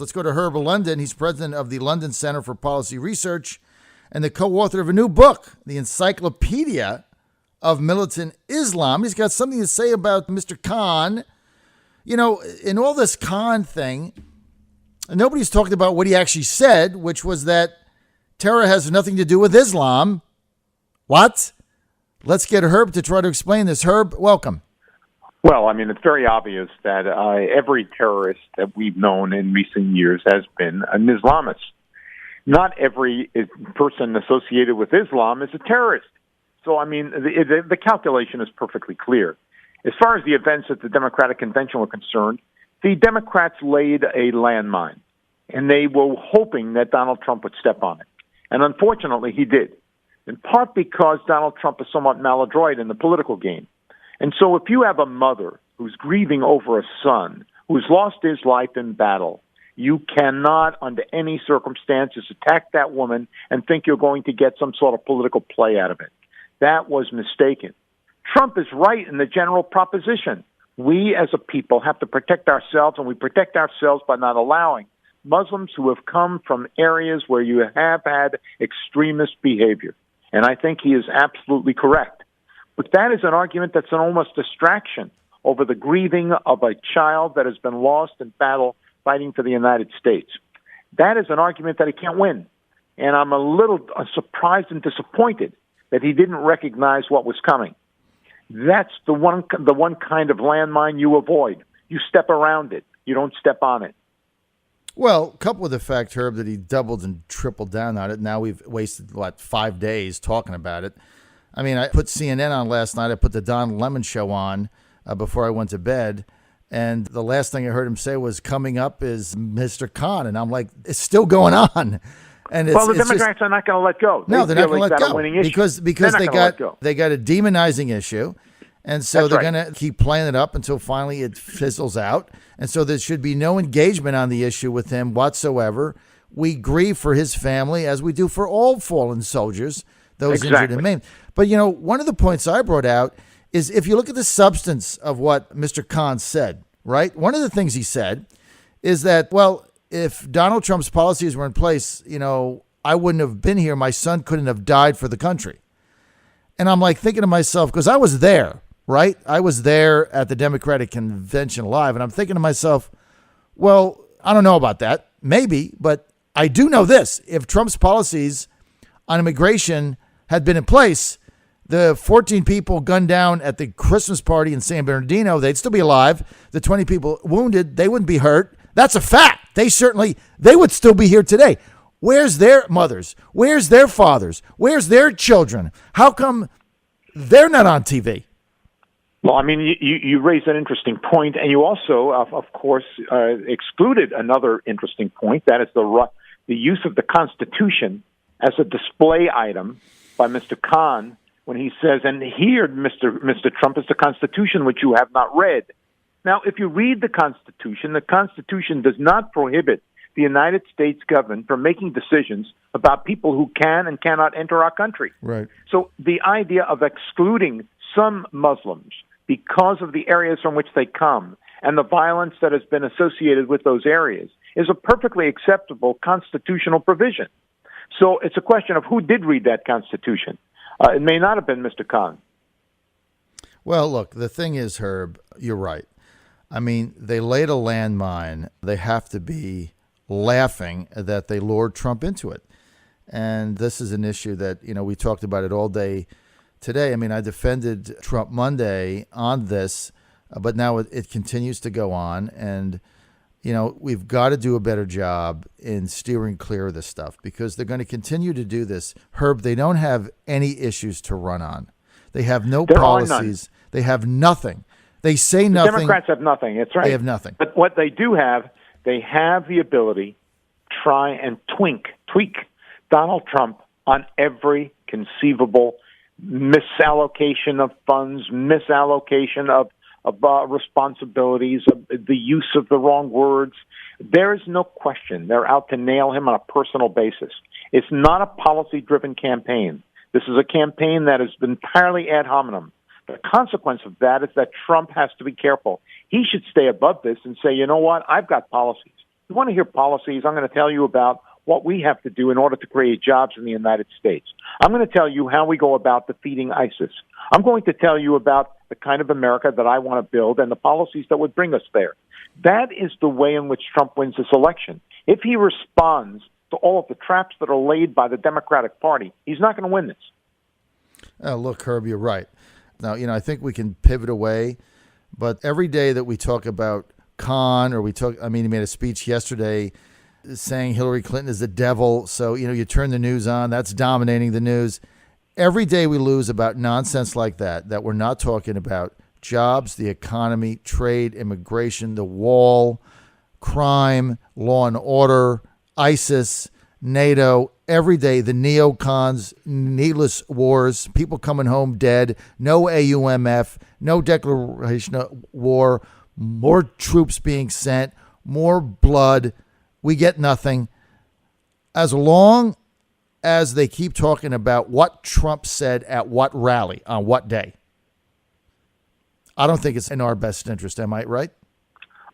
Let's go to Herbert London. He's president of the London Center for Policy Research and the co-author of a new book, The Encyclopedia of Militant Islam. He's got something to say about Mr. Khan. You know, in all this Khan thing, nobody's talked about what he actually said, which was that terror has nothing to do with Islam. What? Let's get Herb to try to explain this. Herb, welcome. Well, I mean, it's very obvious that every terrorist that we've known in recent years has been an Islamist. Not every person associated with Islam is a terrorist. So, I mean, the calculation is perfectly clear. As far as the events at the Democratic Convention were concerned, the Democrats laid a landmine, and they were hoping that Donald Trump would step on it. And unfortunately, he did, in part because Donald Trump is somewhat maladroit in the political game. And so if you have a mother who's grieving over a son who's lost his life in battle, you cannot, under any circumstances, attack that woman and think you're going to get some sort of political play out of it. That was mistaken. Trump is right in the general proposition. We as a people have to protect ourselves, and we protect ourselves by not allowing Muslims who have come from areas where you have had extremist behavior. And I think he is absolutely correct. But that is an argument that's an almost distraction over the grieving of a child that has been lost in battle fighting for the United States. That is an argument that he can't win. And I'm a little surprised and disappointed that he didn't recognize what was coming. That's the one kind of landmine you avoid. You step around it. You don't step on it. Well, coupled with the fact, Herb, that he doubled and tripled down on it. Now we've wasted, 5 days talking about it. I mean, I put CNN on last night. I put the Don Lemon Show on before I went to bed. And the last thing I heard him say was, coming up is Mr. Khan. And I'm like, it's still going on. And the Democrats are not going to let go. No, they're not going to let go because they got a demonizing issue. And so they're going to keep playing it up until finally it fizzles out. And so there should be no engagement on the issue with him whatsoever. We grieve for his family, as we do for all fallen soldiers, those injured and maimed. But, you know, one of the points I brought out is if you look at the substance of what Mr. Khan said, right? One of the things he said is that, well, if Donald Trump's policies were in place, you know, I wouldn't have been here. My son couldn't have died for the country. And I'm like thinking to myself, because I was there. Right? I was there at the Democratic Convention live, and I'm thinking to myself, well, I don't know about that. Maybe, but I do know this. If Trump's policies on immigration had been in place, the 14 people gunned down at the Christmas party in San Bernardino, they'd still be alive. The 20 people wounded, they wouldn't be hurt. That's a fact. They would still be here today. Where's their mothers? Where's their fathers? Where's their children? How come they're not on TV? Well, I mean, you raised an interesting point, and you also, of course, excluded another interesting point. That is the use of the Constitution as a display item by Mr. Khan when he says, and here, Mr. Trump, is the Constitution which you have not read. Now, if you read the Constitution does not prohibit the United States government from making decisions about people who can and cannot enter our country. Right. So the idea of excluding some Muslims because of the areas from which they come and the violence that has been associated with those areas is a perfectly acceptable constitutional provision. So it's a question of who did read that Constitution. It may not have been Mr. Khan. Well, look, the thing is, Herb, you're right. I mean, they laid a landmine. They have to be laughing that they lured Trump into it. And this is an issue that, you know, we talked about it all day today. I mean, I defended Trump Monday on this, but now it continues to go on. And, you know, we've got to do a better job in steering clear of this stuff because they're going to continue to do this. Herb, they don't have any issues to run on. They have no policies. They have nothing. They say nothing. The Democrats have nothing. That's right. They have nothing. But what they do have, they have the ability to try and tweak Donald Trump on every conceivable misallocation of funds, misallocation of responsibilities, the use of the wrong words. There is no question they're out to nail him on a personal basis. It's not a policy-driven campaign. This is a campaign that is entirely ad hominem. The consequence of that is that Trump has to be careful. He should stay above this and say, you know what, I've got policies. You want to hear policies? I'm going to tell you about what we have to do in order to create jobs in the United States. I'm going to tell you how we go about defeating ISIS. I'm going to tell you about the kind of America that I want to build and the policies that would bring us there. That is the way in which Trump wins this election. If he responds to all of the traps that are laid by the Democratic Party, he's not going to win this. Look, Herb, you're right. Now, I think we can pivot away, but every day that we talk about Khan, or he made a speech yesterday saying Hillary Clinton is the devil. So, you turn the news on, that's dominating the news. Every day we lose about nonsense like that we're not talking about jobs, the economy, trade, immigration, the wall, crime, law and order, ISIS, NATO. Every day, the neocons, needless wars, people coming home dead, no AUMF, no declaration of war, more troops being sent, more blood. We get nothing. As long as they keep talking about what Trump said at what rally on what day, I don't think it's in our best interest. Am I right?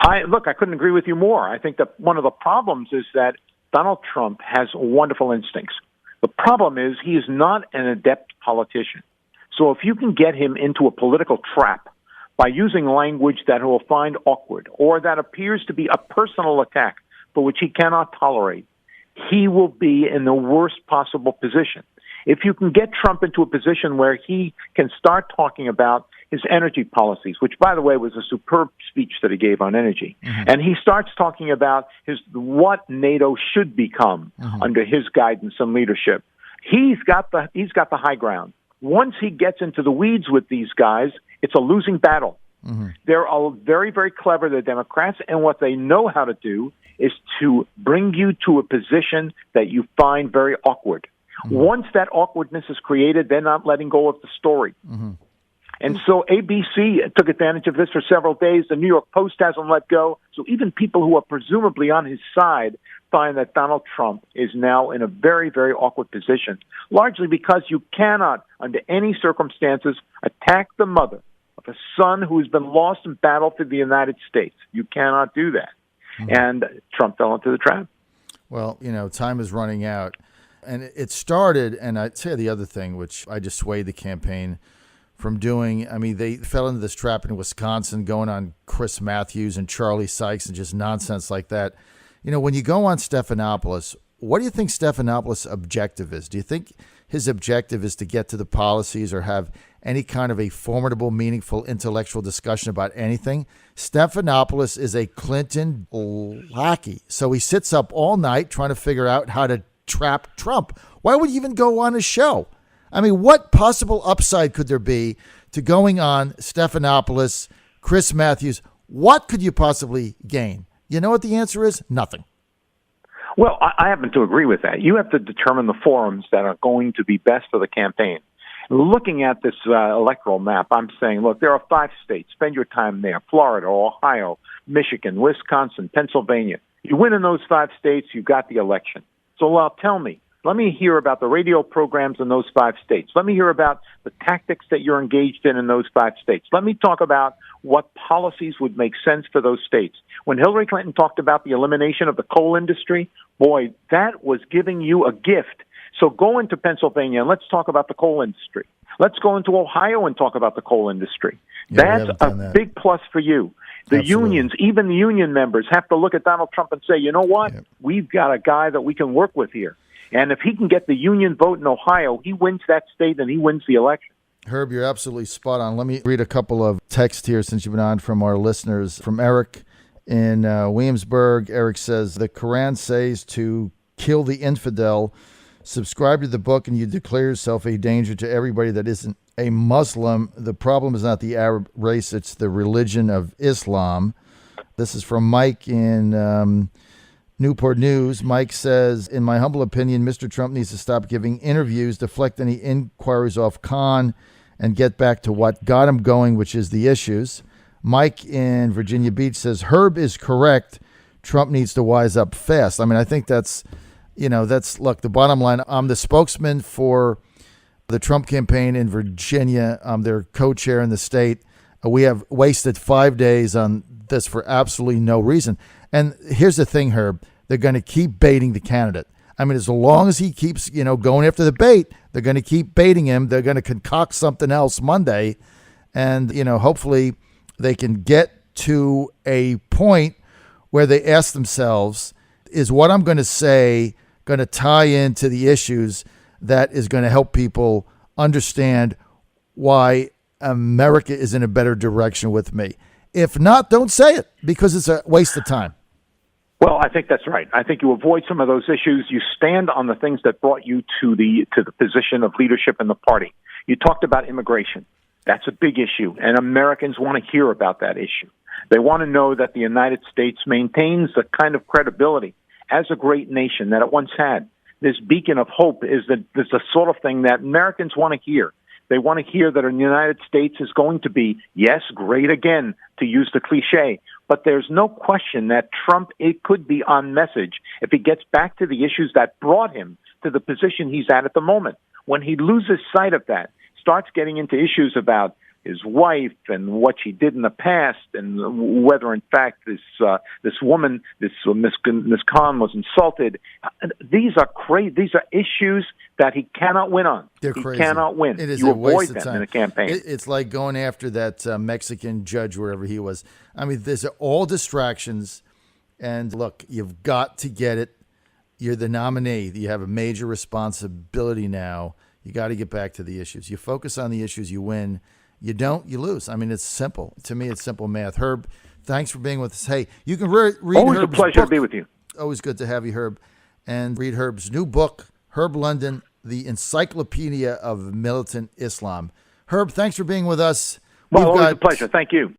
I couldn't agree with you more. I think that one of the problems is that Donald Trump has wonderful instincts. The problem is he is not an adept politician. So if you can get him into a political trap by using language that he will find awkward or that appears to be a personal attack for which he cannot tolerate, he will be in the worst possible position. If you can get Trump into a position where he can start talking about his energy policies, which, by the way, was a superb speech that he gave on energy, and he starts talking about what NATO should become under his guidance and leadership, he's got the high ground. Once he gets into the weeds with these guys, it's a losing battle. They're all very, very clever, the Democrats, and what they know how to do is to bring you to a position that you find very awkward. Once that awkwardness is created, they're not letting go of the story. And so ABC took advantage of this for several days. The New York Post hasn't let go. So even people who are presumably on his side find that Donald Trump is now in a very, very awkward position, largely because you cannot, under any circumstances, attack the mother of a son who has been lost in battle for the United States. You cannot do that. And Trump fell into the trap. Well, time is running out. And it started, and I'd say the other thing, which I dissuade the campaign from doing, they fell into this trap in Wisconsin, going on Chris Matthews and Charlie Sykes and just nonsense like that. When you go on Stephanopoulos, what do you think Stephanopoulos' objective is? Do you think his objective is to get to the policies or have any kind of a formidable, meaningful, intellectual discussion about anything? Stephanopoulos is a Clinton lackey. So he sits up all night trying to figure out how to trap Trump. Why would you even go on a show? What possible upside could there be to going on Stephanopoulos, Chris Matthews? What could you possibly gain? You know what the answer is? Nothing. Well, I happen to agree with that. You have to determine the forums that are going to be best for the campaign. Looking at this electoral map, I'm saying, look, there are 5 states. Spend your time there. Florida, Ohio, Michigan, Wisconsin, Pennsylvania. You win in those 5 states, you got the election. So tell me, let me hear about the radio programs in those 5 states. Let me hear about the tactics that you're engaged in those 5 states. Let me talk about what policies would make sense for those states. When Hillary Clinton talked about the elimination of the coal industry, boy, that was giving you a gift. So go into Pennsylvania and let's talk about the coal industry. Let's go into Ohio and talk about the coal industry. Yeah, that's a big plus for you. The Absolutely. Unions, even the union members, have to look at Donald Trump and say, you know what? Yep. We've got a guy that we can work with here. And if he can get the union vote in Ohio, he wins that state and he wins the election. Herb, you're absolutely spot on. Let me read a couple of texts here since you've been on from our listeners. From Eric in Williamsburg. Eric says, the Quran says to kill the infidel. Subscribe to the book and you declare yourself a danger to everybody that isn't a Muslim. The problem is not the Arab race, it's the religion of Islam. This is from Mike in Newport News. Mike says, in my humble opinion, Mr. Trump needs to stop giving interviews, deflect any inquiries off Khan, and get back to what got him going, which is the issues. Mike in Virginia Beach says, Herb is correct. Trump needs to wise up fast. I think that's, look, the bottom line. I'm the spokesman for the Trump campaign in Virginia. I'm their co-chair in the state. We have wasted 5 days on this for absolutely no reason. And here's the thing, Herb, they're going to keep baiting the candidate. I mean, as long as he keeps, going after the bait, they're going to keep baiting him. They're going to concoct something else Monday. And, hopefully they can get to a point where they ask themselves, is what I'm going to say going to tie into the issues that is going to help people understand why America is in a better direction with me? If not, don't say it, because it's a waste of time. Well, I think that's right. I think you avoid some of those issues. You stand on the things that brought you to the position of leadership in the party. You talked about immigration. That's a big issue, and Americans want to hear about that issue. They want to know that the United States maintains the kind of credibility as a great nation that it once had. This beacon of hope is the sort of thing that Americans want to hear. They want to hear that the United States is going to be, yes, great again, to use the cliche, but there's no question that Trump, it could be on message if he gets back to the issues that brought him to the position he's at the moment. When he loses sight of that, starts getting into issues about his wife and what she did in the past, and whether in fact this woman, Miss Khan, was insulted. These are crazy. These are issues that he cannot win on. They're crazy. He cannot win. It is you a avoid waste of them time in a campaign. It's like going after that Mexican judge, wherever he was. I mean, these are all distractions. And look, you've got to get it. You're the nominee. You have a major responsibility now. You got to get back to the issues. You focus on the issues, you win. You don't, you lose. I mean, it's simple. To me, it's simple math. Herb, thanks for being with us. Hey, you can read Always Herb's a pleasure book. to be with you. Always good to have you, Herb. And read Herb's new book, Herb London, The Encyclopedia of Militant Islam. Herb, thanks for being with us. Well, always a pleasure. Thank you.